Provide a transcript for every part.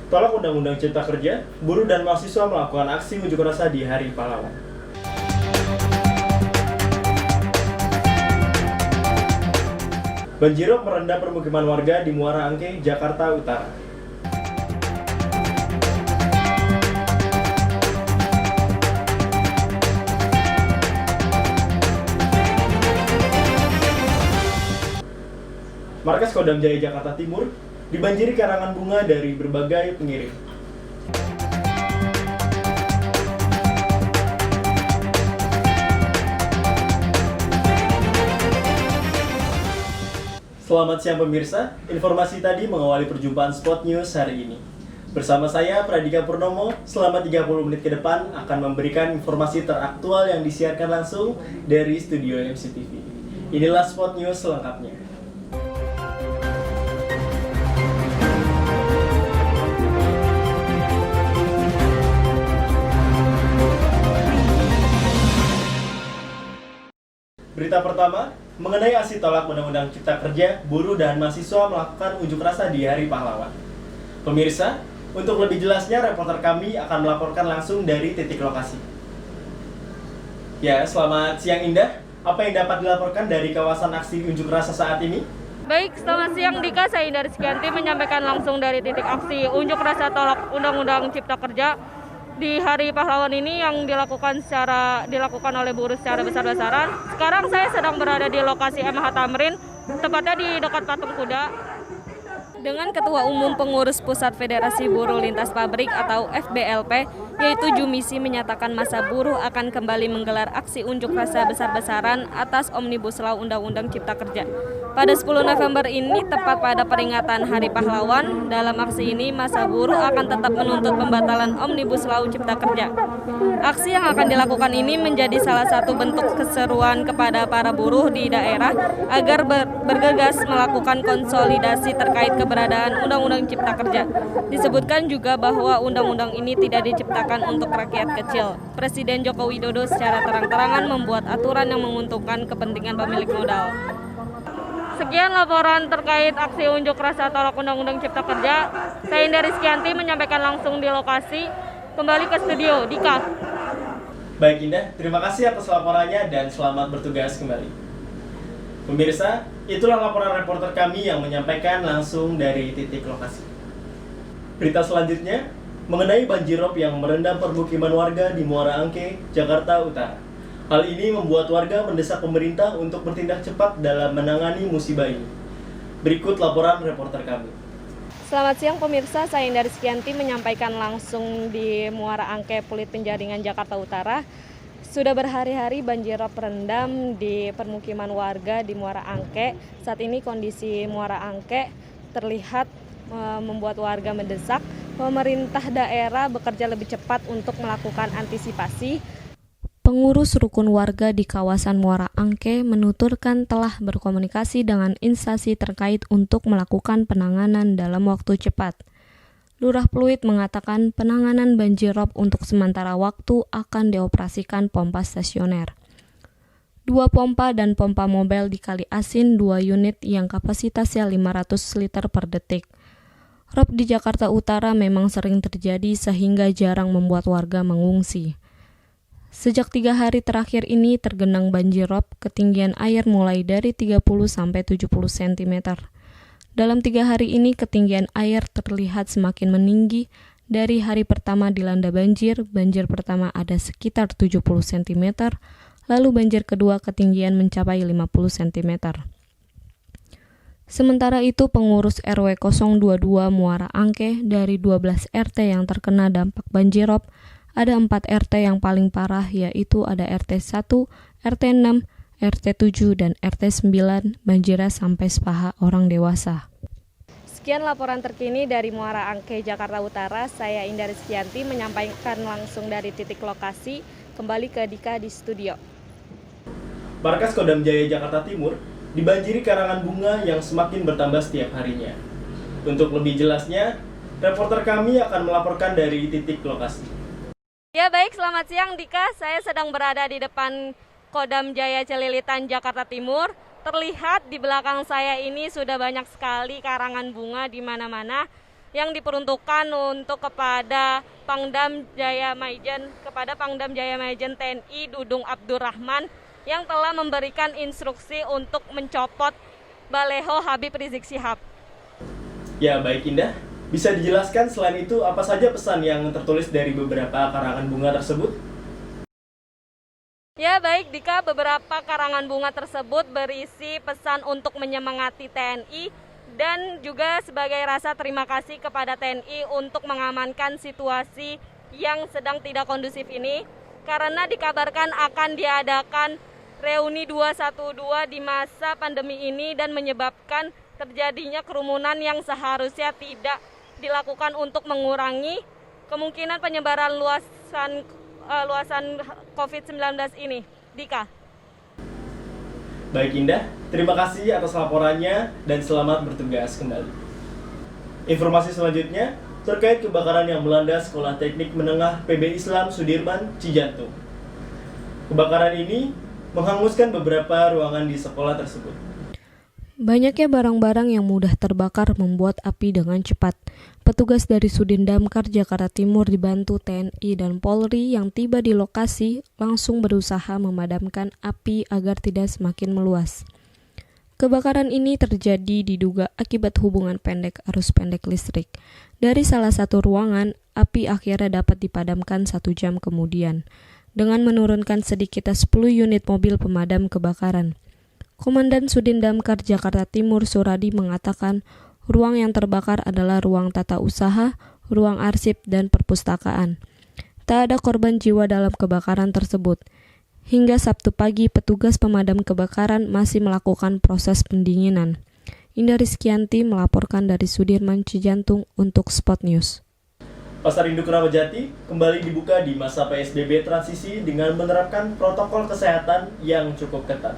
Tolak Undang-Undang Cipta Kerja, buruh dan mahasiswa melakukan aksi unjuk rasa di Hari Pahlawan. Banjirop merendam permukiman warga di Muara Angke, Jakarta Utara. Markas Kodam Jaya Jakarta Timur dibanjiri karangan bunga dari berbagai pengirim. Selamat siang pemirsa, informasi tadi mengawali perjumpaan Spot News hari ini. Bersama saya Pradika Purnomo, selama 30 menit ke depan akan memberikan informasi teraktual yang disiarkan langsung dari studio MCTV. Inilah Spot News selengkapnya. Berita pertama, mengenai aksi tolak Undang-Undang Cipta Kerja, buruh dan mahasiswa melakukan unjuk rasa di Hari Pahlawan. Pemirsa, untuk lebih jelasnya reporter kami akan melaporkan langsung dari titik lokasi. Ya, selamat siang Indah. Apa yang dapat dilaporkan dari kawasan aksi unjuk rasa saat ini? Baik, selamat siang Dika, saya Indar Sekianti menyampaikan langsung dari titik aksi unjuk rasa tolak Undang-Undang Cipta Kerja di Hari Pahlawan ini yang dilakukan oleh buruh secara besar-besaran. Sekarang saya sedang berada di lokasi MH Tamrin, tepatnya di dekat Patung Kuda. Dengan Ketua Umum Pengurus Pusat Federasi Buruh Lintas Pabrik atau FBLP, yaitu Jumisi, menyatakan masa buruh akan kembali menggelar aksi unjuk rasa besar-besaran atas Omnibus Law Undang-Undang Cipta Kerja. Pada 10 November ini, tepat pada peringatan Hari Pahlawan, dalam aksi ini masa buruh akan tetap menuntut pembatalan Omnibus Law Cipta Kerja. Aksi yang akan dilakukan ini menjadi salah satu bentuk keseruan kepada para buruh di daerah agar bergegas melakukan konsolidasi terkait keberadaan Undang-Undang Cipta Kerja. Disebutkan juga bahwa undang-undang ini tidak diciptakan untuk rakyat kecil. Presiden Joko Widodo secara terang-terangan membuat aturan yang menguntungkan kepentingan pemilik modal. Sekian laporan terkait aksi unjuk rasa tolak Undang-Undang Cipta Kerja. Saya Indar Sekianti menyampaikan langsung di lokasi. Kembali ke studio, Dika. Baik Indah, terima kasih atas laporannya dan selamat bertugas kembali. Pemirsa, itulah laporan reporter kami yang menyampaikan langsung dari titik lokasi. Berita selanjutnya, mengenai banjirop yang merendam permukiman warga di Muara Angke, Jakarta Utara. Hal ini membuat warga mendesak pemerintah untuk bertindak cepat dalam menangani musibah ini. Berikut laporan reporter kami. Selamat siang pemirsa, saya Indar Sekianti menyampaikan langsung di Muara Angke, Pulit Penjaringan, Jakarta Utara. Sudah berhari-hari banjirop rendam di permukiman warga di Muara Angke. Saat ini kondisi Muara Angke terlihat membuat warga mendesak pemerintah daerah bekerja lebih cepat untuk melakukan antisipasi. Pengurus rukun warga di kawasan Muara Angke menuturkan telah berkomunikasi dengan instansi terkait untuk melakukan penanganan dalam waktu cepat. Lurah Pluit mengatakan penanganan banjirop untuk sementara waktu akan dioperasikan pompa stasioner. 2 pompa dan pompa mobile di Kali Asin, 2 unit yang kapasitasnya 500 liter per detik. Rob di Jakarta Utara memang sering terjadi sehingga jarang membuat warga mengungsi. Sejak 3 hari terakhir ini tergenang banjirop, ketinggian air mulai dari 30 sampai 70 cm. Dalam 3 hari ini ketinggian air terlihat semakin meninggi. Dari hari pertama dilanda banjir pertama ada sekitar 70 cm, lalu banjir kedua ketinggian mencapai 50 cm. Sementara itu pengurus RW 022 Muara Angke dari 12 RT yang terkena dampak banjirop, ada 4 RT yang paling parah, yaitu ada RT 1, RT 6, RT 7, dan RT 9, banjirnya sampai sepaha orang dewasa. Sekian laporan terkini dari Muara Angke, Jakarta Utara. Saya Indar Sekianti menyampaikan langsung dari titik lokasi. Kembali ke Dika di studio. Markas Kodam Jaya Jakarta Timur dibanjiri karangan bunga yang semakin bertambah setiap harinya. Untuk lebih jelasnya, reporter kami akan melaporkan dari titik lokasi. Ya baik, selamat siang Dika. Saya sedang berada di depan Kodam Jaya Celilitan, Jakarta Timur. Terlihat di belakang saya ini sudah banyak sekali karangan bunga di mana-mana yang diperuntukkan untuk kepada Pangdam Jaya Maijen TNI Dudung Abdurrahman yang telah memberikan instruksi untuk mencopot Baleho Habib Rizik Syihab. Ya, baik Indah. Bisa dijelaskan selain itu apa saja pesan yang tertulis dari beberapa karangan bunga tersebut? Ya baik Dika, beberapa karangan bunga tersebut berisi pesan untuk menyemangati TNI dan juga sebagai rasa terima kasih kepada TNI untuk mengamankan situasi yang sedang tidak kondusif ini, karena dikabarkan akan diadakan reuni 212 di masa pandemi ini dan menyebabkan terjadinya kerumunan yang seharusnya tidak dilakukan untuk mengurangi kemungkinan penyebaran luasan COVID-19 ini. Dika. Baik Indah, terima kasih atas laporannya dan selamat bertugas kembali. Informasi selanjutnya terkait kebakaran yang melanda Sekolah Teknik Menengah PB Islam Sudirman, Cijantung. Kebakaran ini menghanguskan beberapa ruangan di sekolah tersebut. Banyaknya barang-barang yang mudah terbakar membuat api dengan cepat. Petugas dari Sudin Damkar Jakarta Timur dibantu TNI dan Polri yang tiba di lokasi langsung berusaha memadamkan api agar tidak semakin meluas. Kebakaran ini terjadi diduga akibat hubungan pendek arus pendek listrik. Dari salah satu ruangan, api akhirnya dapat dipadamkan 1 jam kemudian, dengan menurunkan sedikitnya 10 unit mobil pemadam kebakaran. Komandan Sudin Damkar Jakarta Timur Suradi mengatakan ruang yang terbakar adalah ruang tata usaha, ruang arsip, dan perpustakaan. Tak ada korban jiwa dalam kebakaran tersebut. Hingga Sabtu pagi, petugas pemadam kebakaran masih melakukan proses pendinginan. Indah Rizkianti melaporkan dari Sudirman, Cijantung untuk Spot News. Pasar Induk Ramat Jati kembali dibuka di masa PSBB transisi dengan menerapkan protokol kesehatan yang cukup ketat.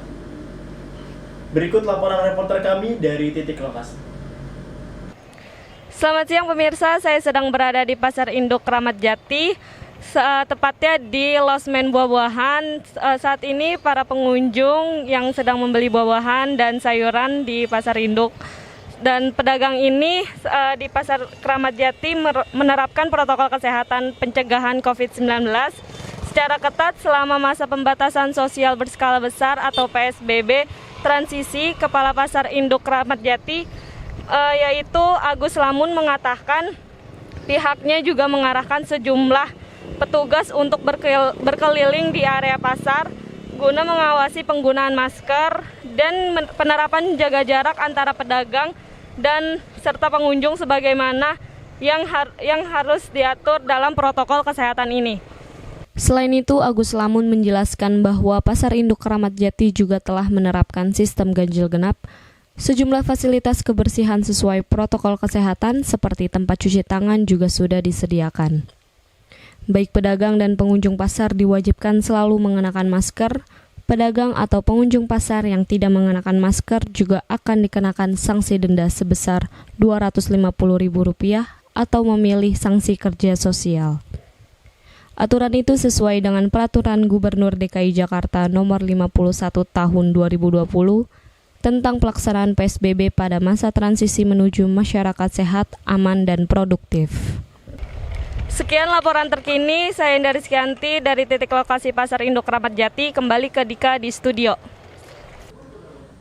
Berikut laporan reporter kami dari titik lokasi. Selamat siang pemirsa, saya sedang berada di Pasar Induk Ramat Jati, tepatnya di losmen buah-buahan. Saat ini para pengunjung yang sedang membeli buah-buahan dan sayuran di Pasar Induk dan pedagang ini di Pasar Kramat Jati menerapkan protokol kesehatan pencegahan COVID-19 secara ketat selama masa pembatasan sosial berskala besar atau PSBB transisi. Kepala Pasar Induk Kramat Jati yaitu Agus Lamun mengatakan pihaknya juga mengarahkan sejumlah petugas untuk berkeliling di area pasar guna mengawasi penggunaan masker dan penerapan jaga jarak antara pedagang dan serta pengunjung sebagaimana yang harus diatur dalam protokol kesehatan ini. Selain itu, Agus Lamun menjelaskan bahwa Pasar Induk Kramat Jati juga telah menerapkan sistem ganjil genap. Sejumlah fasilitas kebersihan sesuai protokol kesehatan seperti tempat cuci tangan juga sudah disediakan. Baik pedagang dan pengunjung pasar diwajibkan selalu mengenakan masker. Pedagang atau pengunjung pasar yang tidak mengenakan masker juga akan dikenakan sanksi denda sebesar Rp250.000 atau memilih sanksi kerja sosial. Aturan itu sesuai dengan Peraturan Gubernur DKI Jakarta Nomor 51 Tahun 2020 tentang pelaksanaan PSBB pada masa transisi menuju masyarakat sehat, aman, dan produktif. Sekian laporan terkini, saya Indah Rizkianti dari titik lokasi Pasar Induk Kramat Jati, kembali ke Dika di studio.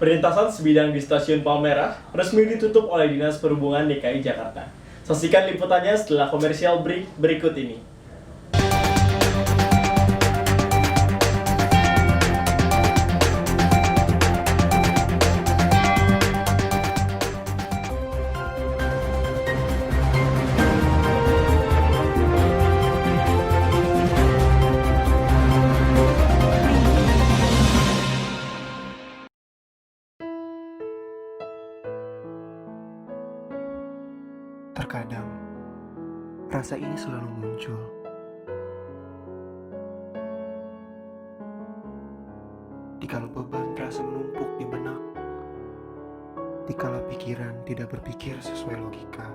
Perlintasan sebidang di Stasiun Palmerah resmi ditutup oleh Dinas Perhubungan DKI Jakarta. Saksikan liputannya setelah komersial break berikut ini. Terkadang, rasa ini selalu muncul. Dikala beban terasa menumpuk di benak, dikala pikiran tidak berpikir sesuai logika.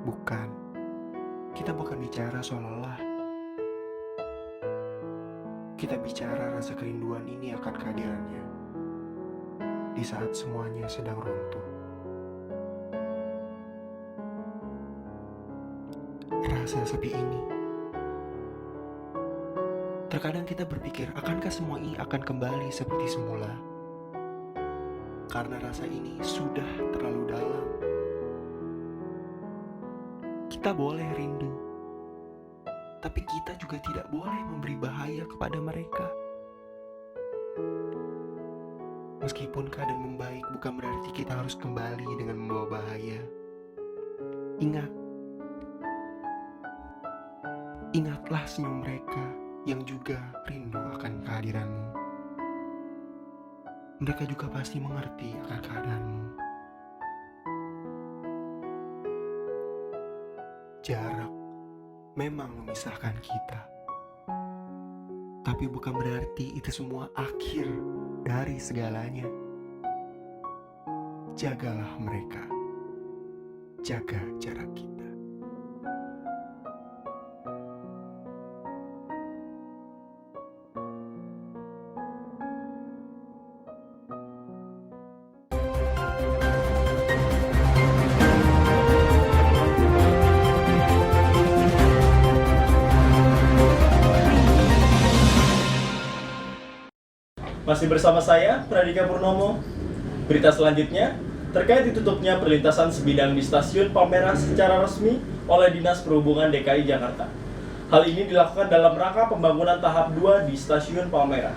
Bukan, kita bukan bicara soal lelah. Kita bicara rasa kerinduan ini akan kehadirannya. di saat semuanya sedang runtuh. Rasa sepi ini, terkadang kita berpikir, akankah semua ini akan kembali seperti semula? Karena rasa ini sudah terlalu dalam. Kita boleh rindu, tapi kita juga tidak boleh memberi bahaya kepada mereka. Meskipun keadaan membaik, bukan berarti kita harus kembali dengan membawa bahaya. Ingatlah senyum mereka yang juga rindu akan kehadiranmu. Mereka juga pasti mengerti akan keadaanmu. Jarak memang memisahkan kita, tapi bukan berarti itu semua akhir dari segalanya. Jagalah mereka, jaga jarak kita. Masih bersama saya, Pradika Purnomo. Berita selanjutnya, terkait ditutupnya perlintasan sebidang di Stasiun Palmerah secara resmi oleh Dinas Perhubungan DKI Jakarta. Hal ini dilakukan dalam rangka pembangunan tahap 2 di Stasiun Palmerah.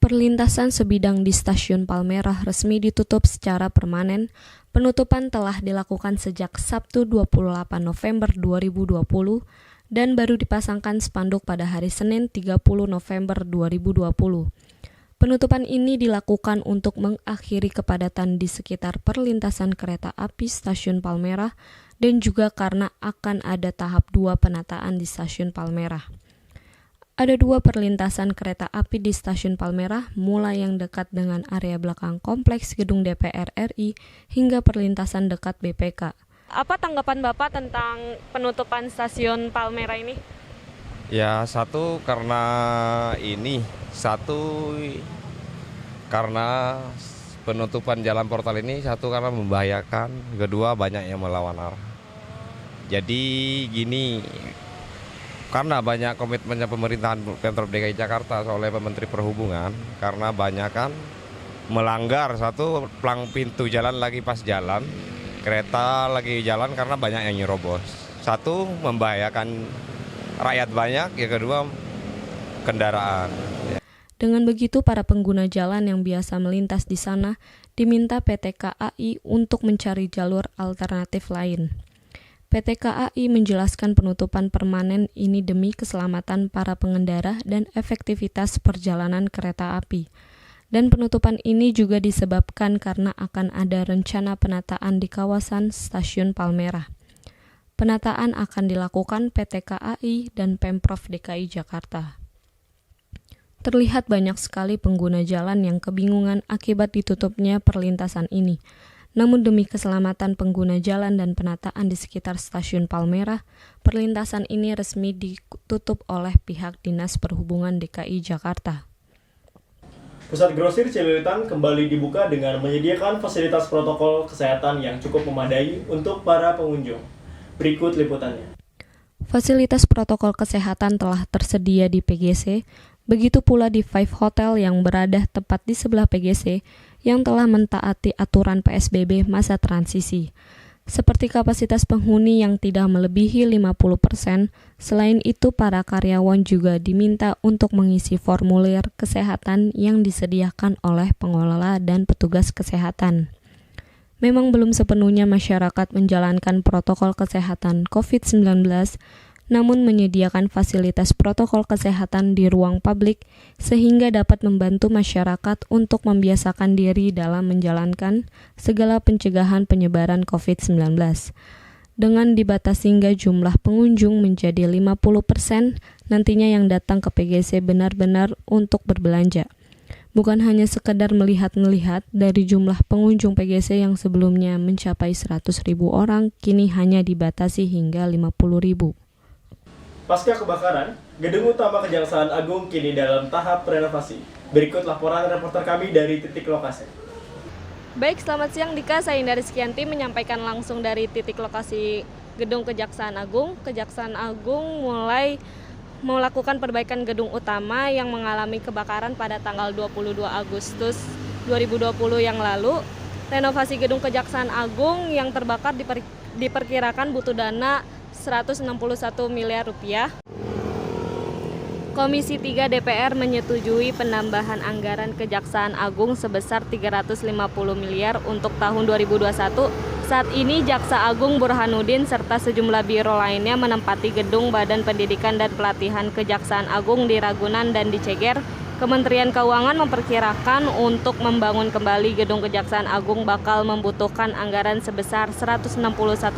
Perlintasan sebidang di Stasiun Palmerah resmi ditutup secara permanen. Penutupan telah dilakukan sejak Sabtu 28 November 2020 dan baru dipasangkan spanduk pada hari Senin 30 November 2020. Penutupan ini dilakukan untuk mengakhiri kepadatan di sekitar perlintasan kereta api Stasiun Palmerah dan juga karena akan ada tahap 2 penataan di Stasiun Palmerah. Ada 2 perlintasan kereta api di Stasiun Palmerah, mulai yang dekat dengan area belakang kompleks Gedung DPR RI hingga perlintasan dekat BPK. Apa tanggapan Bapak tentang penutupan Stasiun Palmerah ini? Ya, karena penutupan jalan portal ini, karena membahayakan, kedua banyak yang melawan arah. Jadi gini, karena banyak komitmennya pemerintahan Pemprov DKI Jakarta oleh Menteri Perhubungan, karena banyak kan melanggar, satu pelang pintu jalan lagi pas jalan, kereta lagi jalan karena banyak yang nyerobos. Satu, membahayakan rakyat banyak, yang kedua kendaraan. Dengan begitu, para pengguna jalan yang biasa melintas di sana diminta PT KAI untuk mencari jalur alternatif lain. PT KAI menjelaskan penutupan permanen ini demi keselamatan para pengendara dan efektivitas perjalanan kereta api. Dan penutupan ini juga disebabkan karena akan ada rencana penataan di kawasan Stasiun Palmerah. Penataan akan dilakukan PT KAI dan Pemprov DKI Jakarta. Terlihat banyak sekali pengguna jalan yang kebingungan akibat ditutupnya perlintasan ini. Namun demi keselamatan pengguna jalan dan penataan di sekitar Stasiun Palmerah, perlintasan ini resmi ditutup oleh pihak Dinas Perhubungan DKI Jakarta. Pusat Grosir Cililitan kembali dibuka dengan menyediakan fasilitas protokol kesehatan yang cukup memadai untuk para pengunjung. Berikut liputannya. Fasilitas protokol kesehatan telah tersedia di PGC, begitu pula di Five Hotel yang berada tepat di sebelah PGC yang telah mentaati aturan PSBB masa transisi. Seperti kapasitas penghuni yang tidak melebihi 50%, selain itu para karyawan juga diminta untuk mengisi formulir kesehatan yang disediakan oleh pengelola dan petugas kesehatan. Memang belum sepenuhnya masyarakat menjalankan protokol kesehatan COVID-19, namun menyediakan fasilitas protokol kesehatan di ruang publik sehingga dapat membantu masyarakat untuk membiasakan diri dalam menjalankan segala pencegahan penyebaran COVID-19. Dengan dibatasi hingga jumlah pengunjung menjadi 50%, nantinya yang datang ke PGC benar-benar untuk berbelanja. Bukan hanya sekedar melihat-melihat, dari jumlah pengunjung PGC yang sebelumnya mencapai 100.000 orang, kini hanya dibatasi hingga 50.000. Pasca kebakaran, Gedung utama Kejaksaan Agung kini dalam tahap renovasi. Berikut laporan reporter kami dari titik lokasi. Baik, selamat siang Dika. Saya Indari Sekianti menyampaikan langsung dari titik lokasi Gedung Kejaksaan Agung. Kejaksaan Agung mulai melakukan perbaikan gedung utama yang mengalami kebakaran pada tanggal 22 Agustus 2020 yang lalu. Renovasi gedung Kejaksaan Agung yang terbakar diperkirakan butuh dana 161 miliar rupiah. Komisi 3 DPR menyetujui penambahan anggaran Kejaksaan Agung sebesar 350 miliar untuk tahun 2021. Saat ini Jaksa Agung Burhanuddin serta sejumlah biro lainnya menempati gedung Badan Pendidikan dan Pelatihan Kejaksaan Agung di Ragunan dan di Ceger. Kementerian Keuangan memperkirakan untuk membangun kembali gedung Kejaksaan Agung bakal membutuhkan anggaran sebesar 161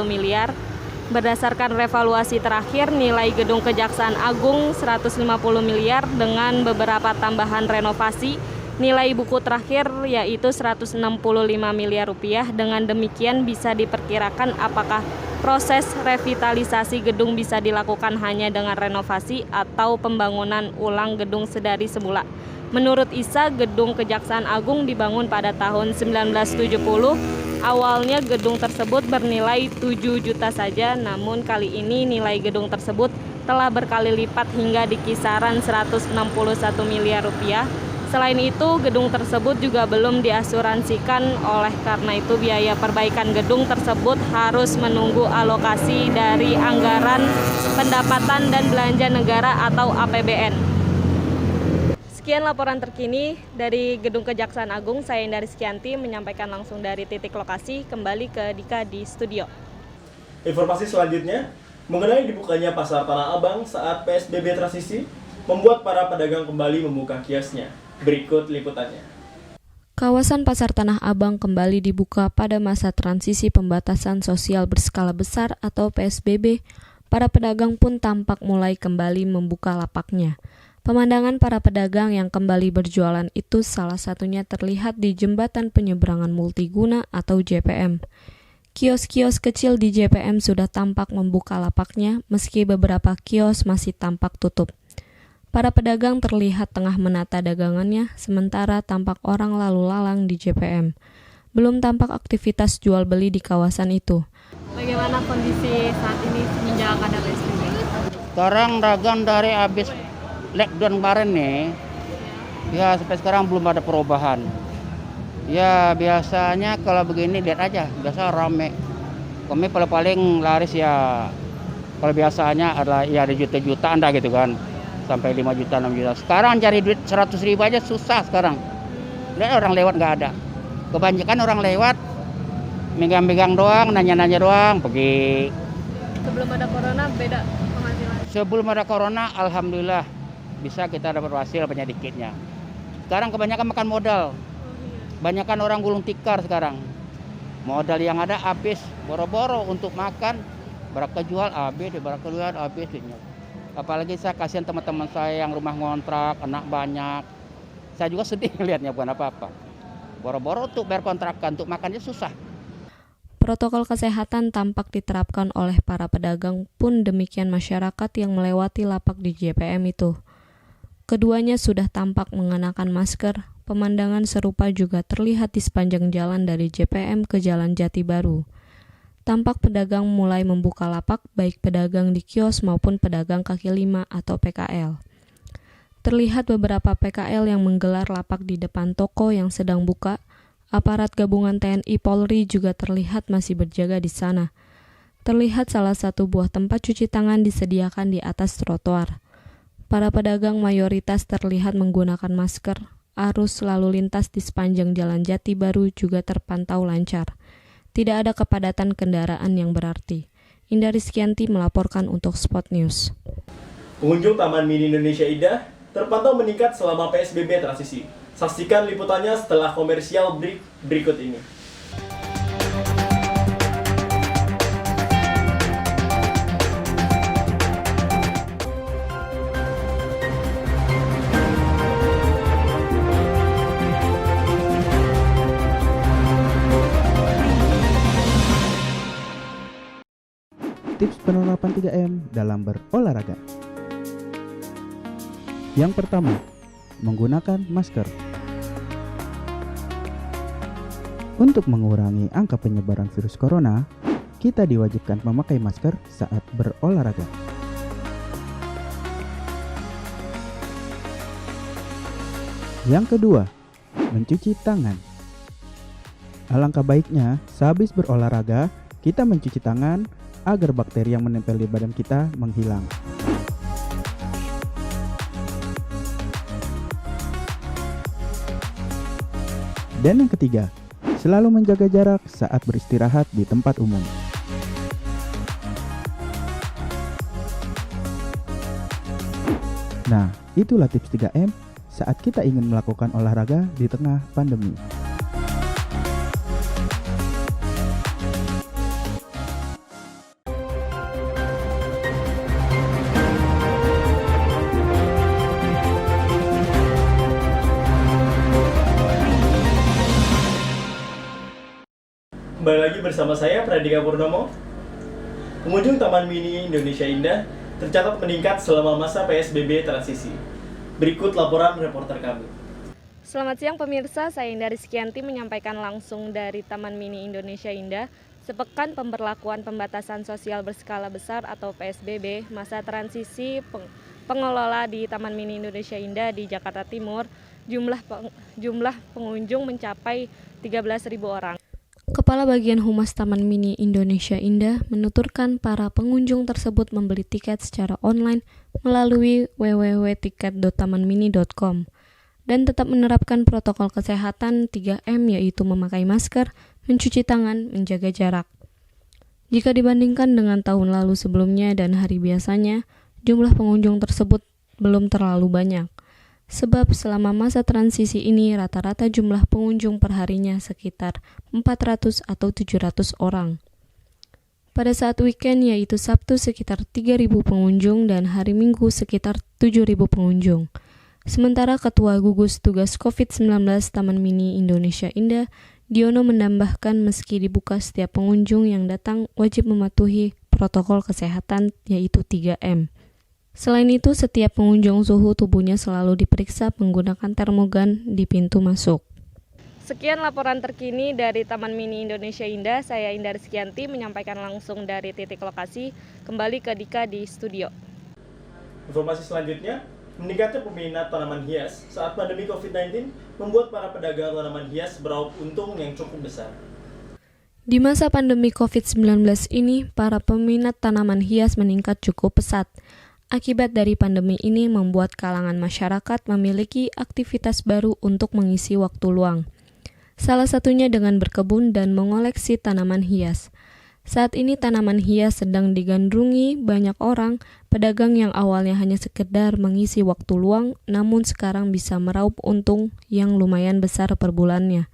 miliar. Berdasarkan revaluasi terakhir, nilai gedung Kejaksaan Agung 150 miliar dengan beberapa tambahan renovasi. Nilai buku terakhir yaitu 165 miliar rupiah. Dengan demikian bisa diperkirakan apakah proses revitalisasi gedung bisa dilakukan hanya dengan renovasi atau pembangunan ulang gedung sedari semula. Menurut Isa, gedung Kejaksaan Agung dibangun pada tahun 1970. Awalnya gedung tersebut bernilai 7 juta saja, namun kali ini nilai gedung tersebut telah berkali lipat hingga di kisaran 161 miliar rupiah. Selain itu, gedung tersebut juga belum diasuransikan, oleh karena itu biaya perbaikan gedung tersebut harus menunggu alokasi dari anggaran pendapatan dan belanja negara atau APBN. Sekian laporan terkini dari Gedung Kejaksaan Agung. Saya Indari Sekianti menyampaikan langsung dari titik lokasi. Kembali ke Dika di studio. Informasi selanjutnya mengenai dibukanya pasar Tanah Abang saat PSBB transisi membuat para pedagang kembali membuka kiosnya. Berikut liputannya. Kawasan Pasar Tanah Abang kembali dibuka pada masa transisi pembatasan sosial berskala besar atau PSBB. Para pedagang pun tampak mulai kembali membuka lapaknya. Pemandangan para pedagang yang kembali berjualan itu salah satunya terlihat di Jembatan Penyeberangan Multiguna atau JPM. Kios-kios kecil di JPM sudah tampak membuka lapaknya meski beberapa kios masih tampak tutup. Para pedagang terlihat tengah menata dagangannya sementara tampak orang lalu lalang di JPM. Belum tampak aktivitas jual beli di kawasan itu. Bagaimana kondisi saat ini semenjak ada PSBB? Sekarang dagang dari habis lockdown kemarin nih, ya sampai sekarang belum ada perubahan. Ya biasanya kalau begini lihat aja, biasa rame. Kami paling laris ya, kalau biasanya adalah ya ada juta-jutaan dah gitu kan, sampai 5 juta, 6 juta. Sekarang cari duit 100 ribu aja susah sekarang. Lihat orang lewat nggak ada. Kebanyakan orang lewat, megang-megang doang, nanya-nanya doang, pergi. Sebelum ada corona beda penghasilan. Sebelum ada corona, alhamdulillah bisa kita dapat hasil banyak dikitnya. Sekarang kebanyakan makan modal. Banyakan orang gulung tikar sekarang. Modal yang ada habis, boro-boro untuk makan, berapa jual habis, berapa jual habis. Apalagi saya kasihan teman-teman saya yang rumah ngontrak, anak banyak. Saya juga sedih lihatnya, bukan apa-apa. Boro-boro untuk bayar kontrakan, untuk makannya susah. Protokol kesehatan tampak diterapkan oleh para pedagang pun demikian masyarakat yang melewati lapak di JPM itu. Keduanya sudah tampak mengenakan masker. Pemandangan serupa juga terlihat di sepanjang jalan dari JPM ke Jalan Jati Baru. Tampak pedagang mulai membuka lapak, baik pedagang di kios maupun pedagang kaki lima atau PKL. Terlihat beberapa PKL yang menggelar lapak di depan toko yang sedang buka. Aparat gabungan TNI Polri juga terlihat masih berjaga di sana. Terlihat salah satu buah tempat cuci tangan disediakan di atas trotoar. Para pedagang mayoritas terlihat menggunakan masker. Arus lalu lintas di sepanjang Jalan Jati Baru juga terpantau lancar. Tidak ada kepadatan kendaraan yang berarti. Indari Sekianti melaporkan untuk Spot News. Pengunjung Taman Mini Indonesia Indah terpantau meningkat selama PSBB transisi. Saksikan liputannya setelah komersial break berikut ini. Tips penerapan 3M dalam berolahraga. Yang pertama, menggunakan masker. Untuk mengurangi angka penyebaran virus corona, kita diwajibkan memakai masker saat berolahraga. Yang kedua, mencuci tangan. Alangkah baiknya, sehabis berolahraga, kita mencuci tangan agar bakteri yang menempel di badan kita menghilang. Dan yang ketiga, selalu menjaga jarak saat beristirahat di tempat umum. Nah, itulah tips 3M saat kita ingin melakukan olahraga di tengah pandemi. Kembali lagi bersama saya, Pradika Purnomo. Pengunjung Taman Mini Indonesia Indah tercatat meningkat selama masa PSBB transisi. Berikut laporan reporter kami. Selamat siang pemirsa, saya Indah Rizkyanti menyampaikan langsung dari Taman Mini Indonesia Indah. Sepekan pemberlakuan pembatasan sosial berskala besar atau PSBB masa transisi pengelola di Taman Mini Indonesia Indah di Jakarta Timur, jumlah pengunjung mencapai 13.000 orang. Kepala Bagian Humas Taman Mini Indonesia Indah menuturkan para pengunjung tersebut membeli tiket secara online melalui www.tiket.tamanmini.com dan tetap menerapkan protokol kesehatan 3M yaitu memakai masker, mencuci tangan, menjaga jarak. Jika dibandingkan dengan tahun lalu sebelumnya dan hari biasanya, jumlah pengunjung tersebut belum terlalu banyak. Sebab selama masa transisi ini rata-rata jumlah pengunjung perharinya sekitar 400 atau 700 orang. Pada saat weekend yaitu Sabtu sekitar 3.000 pengunjung dan hari Minggu sekitar 7.000 pengunjung. Sementara Ketua Gugus Tugas COVID-19 Taman Mini Indonesia Indah, Diono menambahkan meski dibuka setiap pengunjung yang datang wajib mematuhi protokol kesehatan yaitu 3M. Selain itu, setiap pengunjung suhu tubuhnya selalu diperiksa menggunakan termogan di pintu masuk. Sekian laporan terkini dari Taman Mini Indonesia Indah. Saya Indah Rizkyanti menyampaikan langsung dari titik lokasi. Kembali ke Dika di studio. Informasi selanjutnya, meningkatnya peminat tanaman hias saat pandemi COVID-19 membuat para pedagang tanaman hias beraup untung yang cukup besar. Di masa pandemi COVID-19 ini, para peminat tanaman hias meningkat cukup pesat. Akibat dari pandemi ini membuat kalangan masyarakat memiliki aktivitas baru untuk mengisi waktu luang. Salah satunya dengan berkebun dan mengoleksi tanaman hias. Saat ini tanaman hias sedang digandrungi banyak orang, pedagang yang awalnya hanya sekedar mengisi waktu luang, namun sekarang bisa meraup untung yang lumayan besar per bulannya.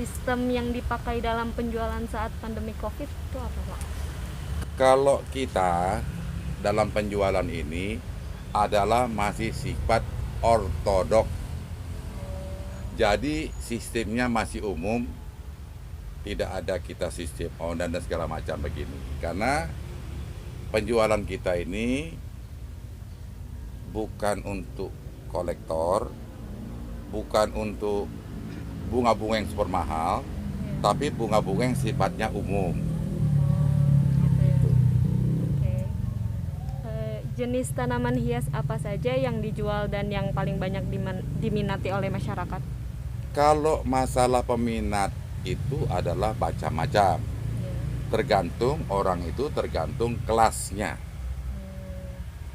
Sistem yang dipakai dalam penjualan saat pandemi COVID itu apa, Pak? Kalau kita dalam penjualan ini adalah masih sifat ortodok. Jadi sistemnya masih umum, tidak ada kita sistem online dan segala macam begini. Karena penjualan kita ini bukan untuk kolektor, bukan untuk bunga-bunga yang super mahal, tapi bunga-bunga yang sifatnya umum. Jenis tanaman hias apa saja yang dijual dan yang paling banyak diminati oleh masyarakat? Kalau masalah peminat itu adalah macam-macam. Tergantung orang itu, tergantung kelasnya.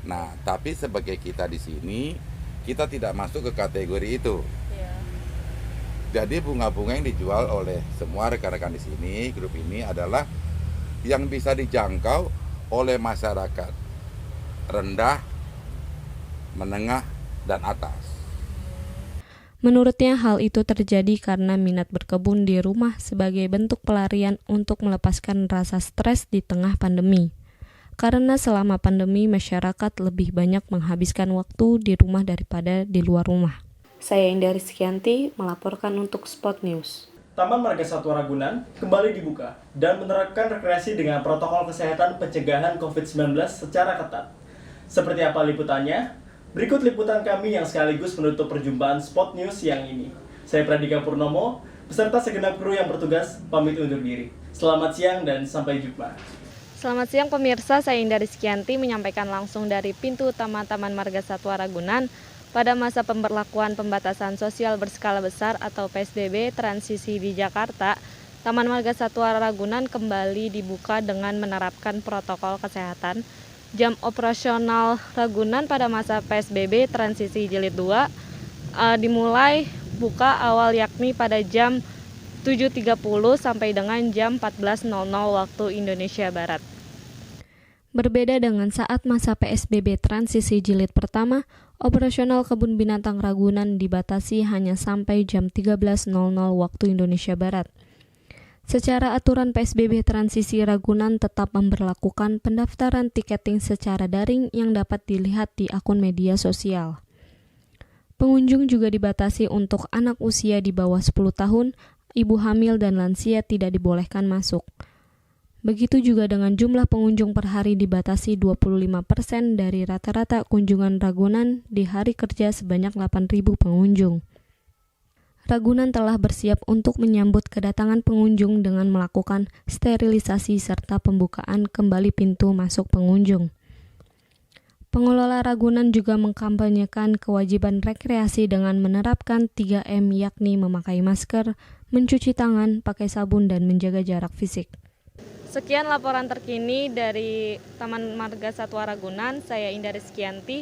Nah, tapi sebagai kita di sini, kita tidak masuk ke kategori itu. Jadi bunga-bunga yang dijual oleh semua rekan-rekan di sini, grup ini adalah yang bisa dijangkau oleh masyarakat rendah, menengah, dan atas. Menurutnya hal itu terjadi karena minat berkebun di rumah sebagai bentuk pelarian untuk melepaskan rasa stres di tengah pandemi. Karena selama pandemi masyarakat lebih banyak menghabiskan waktu di rumah daripada di luar rumah. Saya Indah Rizkyanti melaporkan untuk Spot News. Taman Marga Satwa Ragunan kembali dibuka dan menerapkan rekreasi dengan protokol kesehatan pencegahan COVID-19 secara ketat. Seperti apa liputannya? Berikut liputan kami yang sekaligus menutup perjumpaan Spot News yang ini. Saya Pradika Purnomo, beserta segenap kru yang bertugas, pamit undur diri. Selamat siang dan sampai jumpa. Selamat siang pemirsa, saya Indah Rizkyanti menyampaikan langsung dari pintu utama Taman Marga Satwa Ragunan pada masa pemberlakuan pembatasan sosial berskala besar atau PSBB transisi di Jakarta. Taman Marga Satwa Ragunan kembali dibuka dengan menerapkan protokol kesehatan. Jam operasional Ragunan pada masa PSBB transisi jilid 2 dimulai buka awal yakni pada jam 7.30 sampai dengan jam 14.00 waktu Indonesia Barat. Berbeda dengan saat masa PSBB transisi jilid pertama, operasional kebun binatang Ragunan dibatasi hanya sampai jam 13.00 waktu Indonesia Barat. Secara aturan PSBB transisi Ragunan tetap memberlakukan pendaftaran tiketing secara daring yang dapat dilihat di akun media sosial. Pengunjung juga dibatasi untuk anak usia di bawah 10 tahun, ibu hamil dan lansia tidak dibolehkan masuk. Begitu juga dengan jumlah pengunjung per hari dibatasi 25% dari rata-rata kunjungan Ragunan di hari kerja sebanyak 8.000 pengunjung. Ragunan telah bersiap untuk menyambut kedatangan pengunjung dengan melakukan sterilisasi serta pembukaan kembali pintu masuk pengunjung. Pengelola Ragunan juga mengkampanyekan kewajiban rekreasi dengan menerapkan 3M yakni memakai masker, mencuci tangan, pakai sabun, dan menjaga jarak fisik. Sekian laporan terkini dari Taman Marga Satwa Ragunan, saya Indah Rizkyanti.